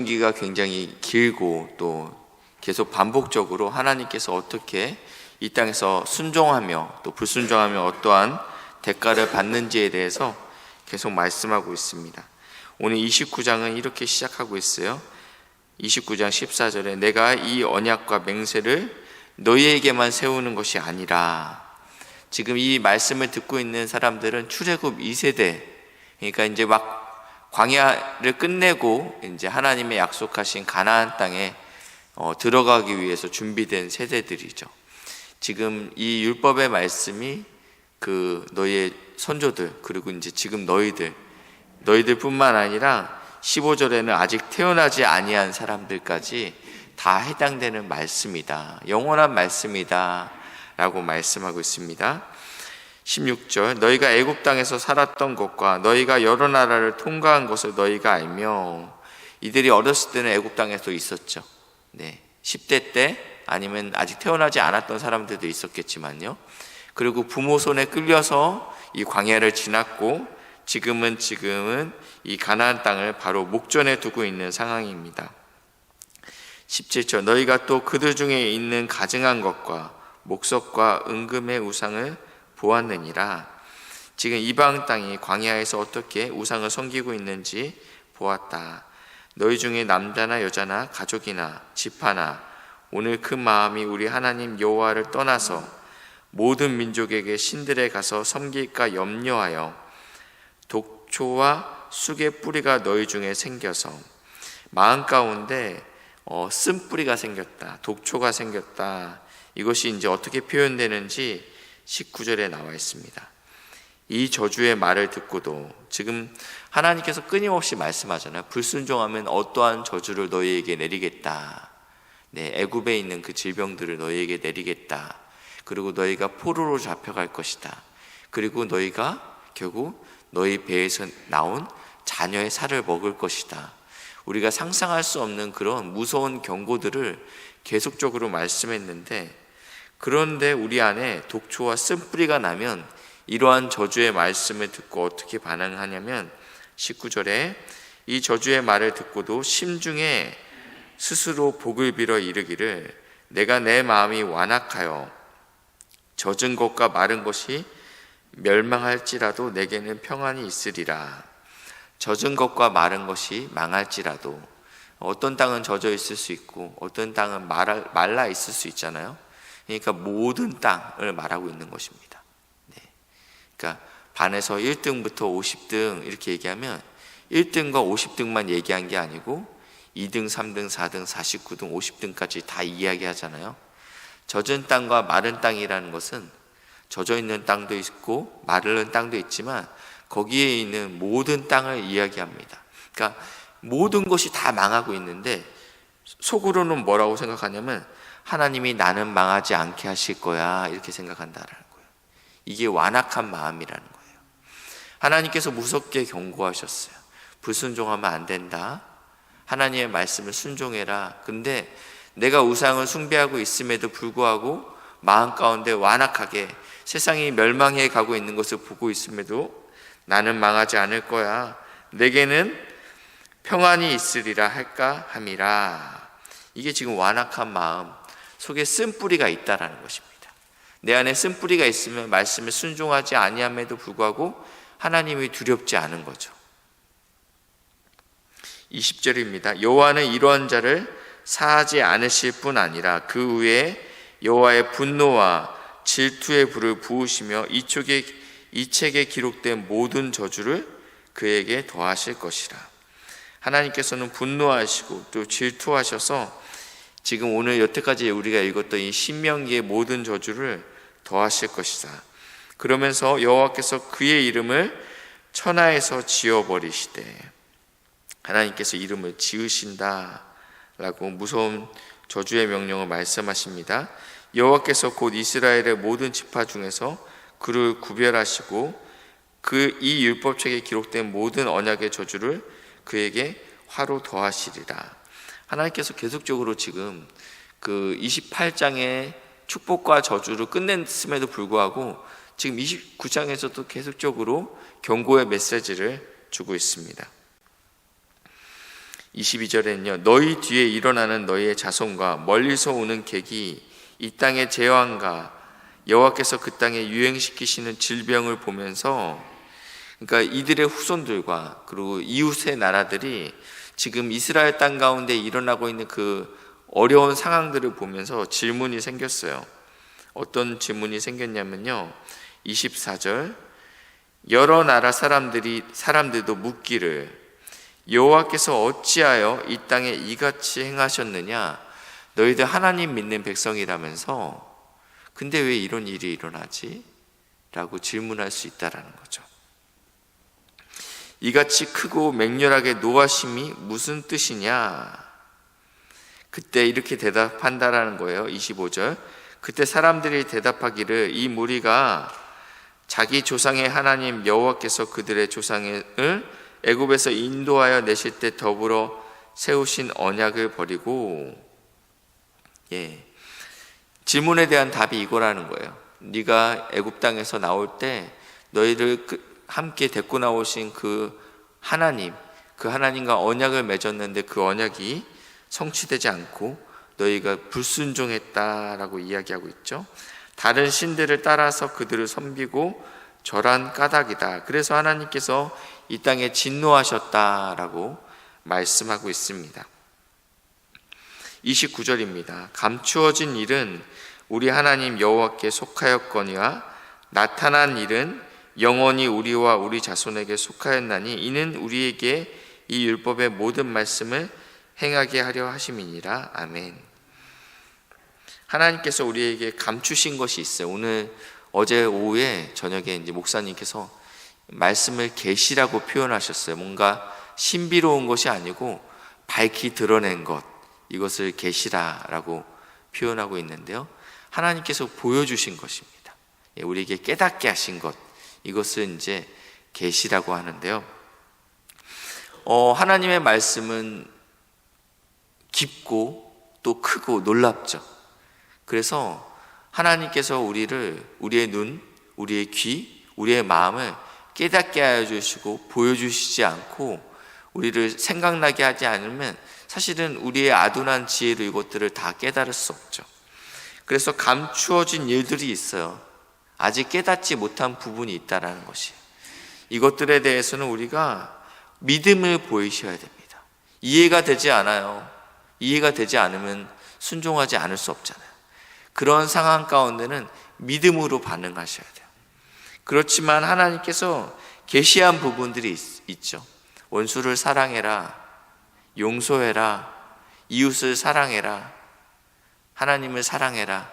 사도신기가 굉장히 길고 또 계속 반복적으로 하나님께서 어떻게 이 땅에서 순종하며 또 불순종하며 어떠한 대가를 받는지에 대해서 계속 말씀하고 있습니다. 오늘 29장은 이렇게 시작하고 있어요. 29장 14절에 내가 이 언약과 맹세를 너희에게만 세우는 것이 아니라, 지금 이 말씀을 듣고 있는 사람들은 출애굽 2세대, 그러니까 이제 막 광야를 끝내고 이제 하나님의 약속하신 가나안 땅에 들어가기 위해서 준비된 세대들이죠. 지금 이 율법의 말씀이 그 너희의 선조들, 그리고 이제 지금 너희들뿐만 아니라 15절에는 아직 태어나지 아니한 사람들까지 다 해당되는 말씀이다, 영원한 말씀이다 라고 말씀하고 있습니다. 16절 너희가 애굽 땅에서 살았던 것과 너희가 여러 나라를 통과한 것을 너희가 알며, 이들이 어렸을 때는 애굽 땅에서 있었죠. 10대 때 아니면 아직 태어나지 않았던 사람들도 있었겠지만요. 그리고 부모 손에 끌려서 이 광야를 지났고 지금은 이 가나안 땅을 바로 목전에 두고 있는 상황입니다. 17절 너희가 또 그들 중에 있는 가증한 것과 목석과 은금의 우상을 보았느니라. 지금 이방 땅이 광야에서 어떻게 우상을 섬기고 있는지 보았다. 너희 중에 남자나 여자나 가족이나 지파나 오늘 그 마음이 우리 하나님 여호와를 떠나서 모든 민족에게 신들에 가서 섬길까 염려하여 독초와 쑥의 뿌리가 너희 중에 생겨서, 마음 가운데 쓴뿌리가 생겼다, 독초가 생겼다. 이것이 이제 어떻게 표현되는지 19절에 나와 있습니다. 이 저주의 말을 듣고도, 지금 하나님께서 끊임없이 말씀하잖아요. 불순종하면 어떠한 저주를 너희에게 내리겠다. 애굽에 있는 그 질병들을 너희에게 내리겠다. 그리고 너희가 포로로 잡혀갈 것이다. 그리고 너희가 결국 너희 배에서 나온 자녀의 살을 먹을 것이다. 우리가 상상할 수 없는 그런 무서운 경고들을 계속적으로 말씀했는데, 그런데 우리 안에 독초와 쓴뿌리가 나면 이러한 저주의 말씀을 듣고 어떻게 반응하냐면 19절에 이 저주의 말을 듣고도 심중에 스스로 복을 빌어 이르기를 내가 내 마음이 완악하여 젖은 것과 마른 것이 멸망할지라도 내게는 평안이 있으리라. 젖은 것과 마른 것이 망할지라도, 어떤 땅은 젖어 있을 수 있고 어떤 땅은 말라 있을 수 있잖아요. 그러니까 모든 땅을 말하고 있는 것입니다. 그러니까 반에서 1등부터 50등 이렇게 얘기하면 1등과 50등만 얘기한 게 아니고 2등, 3등, 4등, 49등, 50등까지 다 이야기하잖아요. 젖은 땅과 마른 땅이라는 것은 젖어 있는 땅도 있고 마른 땅도 있지만 거기에 있는 모든 땅을 이야기합니다. 그러니까 모든 것이 다 망하고 있는데 속으로는 뭐라고 생각하냐면 하나님이 나는 망하지 않게 하실 거야, 이렇게 생각한다라는 거예요. 이게 완악한 마음이라는 거예요. 하나님께서 무섭게 경고하셨어요. 불순종하면 안 된다. 하나님의 말씀을 순종해라. 근데 내가 우상을 숭배하고 있음에도 불구하고 마음 가운데 완악하게 세상이 멸망해 가고 있는 것을 보고 있음에도 나는 망하지 않을 거야, 내게는 평안이 있으리라 할까 함이라. 이게 지금 완악한 마음 속에 쓴뿌리가 있다라는 것입니다. 내 안에 쓴뿌리가 있으면 말씀에 순종하지 아니함에도 불구하고 하나님이 두렵지 않은 거죠. 20절입니다. 여호와는 이러한 자를 사하지 않으실 뿐 아니라 그 후에 여호와의 분노와 질투의 불을 부으시며 이 책에 기록된 모든 저주를 그에게 더하실 것이라. 하나님께서는 분노하시고 또 질투하셔서 지금 오늘 여태까지 우리가 읽었던 이 신명기의 모든 저주를 더하실 것이다. 그러면서 여호와께서 그의 이름을 천하에서 지워버리시되, 하나님께서 이름을 지으신다 라고 무서운 저주의 명령을 말씀하십니다. 여호와께서 곧 이스라엘의 모든 지파 중에서 그를 구별하시고 이 율법책에 기록된 모든 언약의 저주를 그에게 화로 더하시리라. 하나님께서 계속적으로 지금 그 28장의 축복과 저주를 끝냈음에도 불구하고 지금 29장에서도 계속적으로 경고의 메시지를 주고 있습니다. 22절에는요, 너희 뒤에 일어나는 너희의 자손과 멀리서 오는 객이 이 땅의 재앙과 여호와께서 그 땅에 유행시키시는 질병을 보면서, 그러니까 이들의 후손들과 그리고 이웃의 나라들이 지금 이스라엘 땅 가운데 일어나고 있는 그 어려운 상황들을 보면서 질문이 생겼어요. 어떤 질문이 생겼냐면요, 24절, 여러 나라 사람들도 묻기를 여호와께서 어찌하여 이 땅에 이같이 행하셨느냐? 너희들 하나님 믿는 백성이라면서 근데 왜 이런 일이 일어나지? 라고 질문할 수 있다라는 거죠. 이같이 크고 맹렬하게 노하심이 무슨 뜻이냐? 그때 이렇게 대답한다라는 거예요. 25절, 그때 사람들이 대답하기를 이 무리가 자기 조상의 하나님 여호와께서 그들의 조상을 애굽에서 인도하여 내실 때 더불어 세우신 언약을 버리고, 질문에 대한 답이 이거라는 거예요. 네가 애굽 땅에서 나올 때 너희를 함께 데리고 나오신 그 하나님과 언약을 맺었는데 그 언약이 성취되지 않고 너희가 불순종했다라고 이야기하고 있죠. 다른 신들을 따라서 그들을 섬기고 절한 까닭이다. 그래서 하나님께서 이 땅에 진노하셨다라고 말씀하고 있습니다. 29절입니다. 감추어진 일은 우리 하나님 여호와께 속하였거니와 나타난 일은 영원히 우리와 우리 자손에게 속하였나니 이는 우리에게 이 율법의 모든 말씀을 행하게 하려 하심이니라. 아멘. 하나님께서 우리에게 감추신 것이 있어요. 어제 오후에 저녁에 이제 목사님께서 말씀을 계시라고 표현하셨어요. 뭔가 신비로운 것이 아니고 밝히 드러낸 것, 이것을 계시라라고 표현하고 있는데요, 하나님께서 보여주신 것입니다. 우리에게 깨닫게 하신 것, 이것을 이제 계시라고 하는데요, 하나님의 말씀은 깊고 또 크고 놀랍죠. 그래서 하나님께서 우리의 눈, 우리의 귀, 우리의 마음을 깨닫게 하여 주시고 보여주시지 않고 우리를 생각나게 하지 않으면 사실은 우리의 아둔한 지혜로 이것들을 다 깨달을 수 없죠. 그래서 감추어진 일들이 있어요. 아직 깨닫지 못한 부분이 있다는 것이에요. 이것들에 대해서는 우리가 믿음을 보이셔야 됩니다. 이해가 되지 않아요. 이해가 되지 않으면 순종하지 않을 수 없잖아요. 그런 상황 가운데는 믿음으로 반응하셔야 돼요. 그렇지만 하나님께서 계시한 부분들이 있죠. 원수를 사랑해라, 용서해라, 이웃을 사랑해라, 하나님을 사랑해라.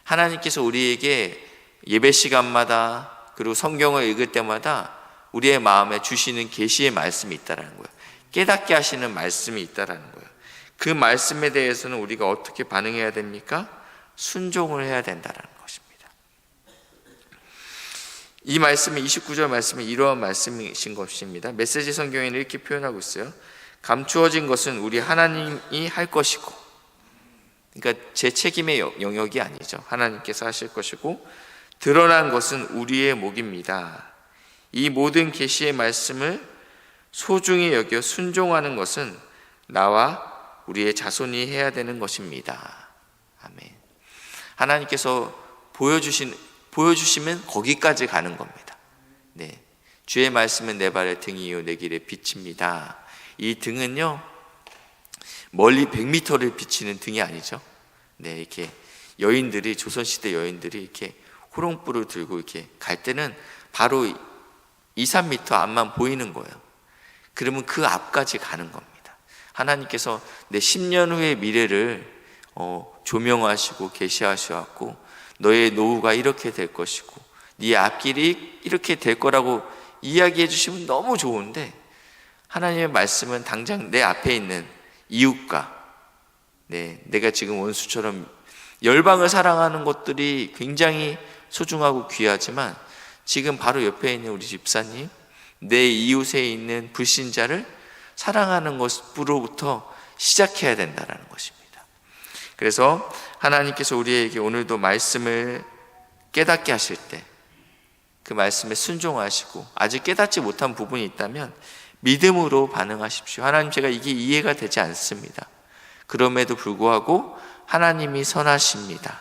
하나님께서 우리에게 예배 시간마다 그리고 성경을 읽을 때마다 우리의 마음에 주시는 계시의 말씀이 있다라는 거예요. 깨닫게 하시는 말씀이 있다라는 거예요. 그 말씀에 대해서는 우리가 어떻게 반응해야 됩니까? 순종을 해야 된다라는 것입니다. 이 말씀은 29절 말씀은 이러한 말씀이신 것입니다. 메시지 성경에는 이렇게 표현하고 있어요. 감추어진 것은 우리 하나님이 할 것이고, 그러니까 제 책임의 영역이 아니죠. 하나님께서 하실 것이고, 드러난 것은 우리의 몫입니다. 이 모든 계시의 말씀을 소중히 여겨 순종하는 것은 나와 우리의 자손이 해야 되는 것입니다. 아멘. 하나님께서 보여주시면 거기까지 가는 겁니다. 네, 주의 말씀은 내 발의 등이요 내 길의 빛입니다. 이 등은요, 멀리 100m를 비치는 등이 아니죠. 네, 이렇게 조선시대 여인들이 이렇게 호롱불을 들고 이렇게 갈 때는 바로 2, 3m 앞만 보이는 거예요. 그러면 그 앞까지 가는 겁니다. 하나님께서 내 10년 후의 미래를 조명하시고 계시하셔갖고 너의 노후가 이렇게 될 것이고 네 앞길이 이렇게 될 거라고 이야기해 주시면 너무 좋은데, 하나님의 말씀은 당장 내 앞에 있는 이웃과 내가 지금 원수처럼 열방을 사랑하는 것들이 굉장히 소중하고 귀하지만 지금 바로 옆에 있는 우리 집사님, 내 이웃에 있는 불신자를 사랑하는 것으로부터 시작해야 된다는 것입니다. 그래서 하나님께서 우리에게 오늘도 말씀을 깨닫게 하실 때 그 말씀에 순종하시고, 아직 깨닫지 못한 부분이 있다면 믿음으로 반응하십시오. 하나님, 제가 이게 이해가 되지 않습니다. 그럼에도 불구하고 하나님이 선하십니다.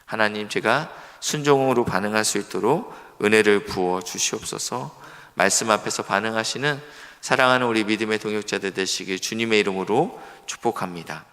하나님, 제가 순종으로 반응할 수 있도록 은혜를 부어 주시옵소서. 말씀 앞에서 반응하시는 사랑하는 우리 믿음의 동역자들 되시길 주님의 이름으로 축복합니다.